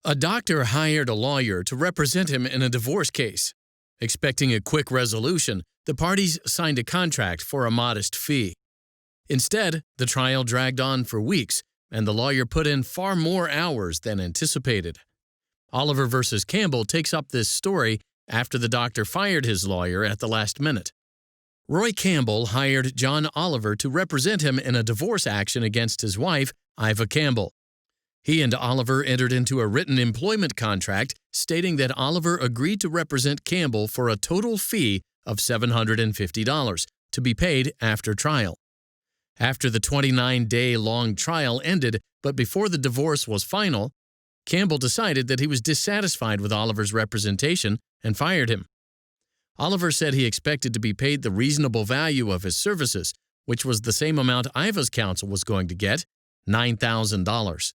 A doctor hired a lawyer to represent him in a divorce case. Expecting a quick resolution, the parties signed a contract for a modest fee. Instead, the trial dragged on for weeks, and the lawyer put in far more hours than anticipated. Oliver versus Campbell takes up this story after the doctor fired his lawyer at the last minute. Roy Campbell hired John Oliver to represent him in a divorce action against his wife, Iva Campbell. He and Oliver entered into a written employment contract stating that Oliver agreed to represent Campbell for a total fee of $750 to be paid after trial. After the 29-day-long trial ended, but before the divorce was final, Campbell decided that he was dissatisfied with Oliver's representation and fired him. Oliver said he expected to be paid the reasonable value of his services, which was the same amount Iva's counsel was going to get, $9,000.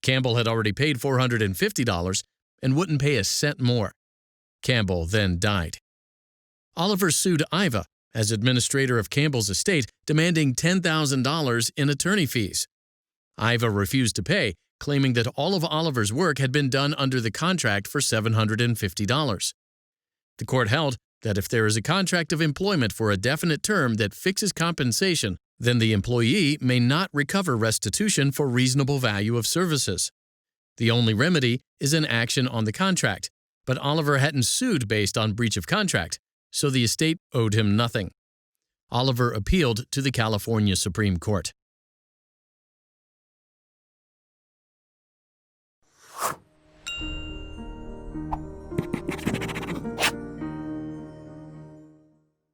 Campbell had already paid $450 and wouldn't pay a cent more. Campbell then died. Oliver sued Iva as administrator of Campbell's estate, demanding $10,000 in attorney fees. Iva refused to pay, claiming that all of Oliver's work had been done under the contract for $750. The court held that if there is a contract of employment for a definite term that fixes compensation, then the employee may not recover restitution for reasonable value of services. The only remedy is an action on the contract, but Oliver hadn't sued based on breach of contract, so the estate owed him nothing. Oliver appealed to the California Supreme Court.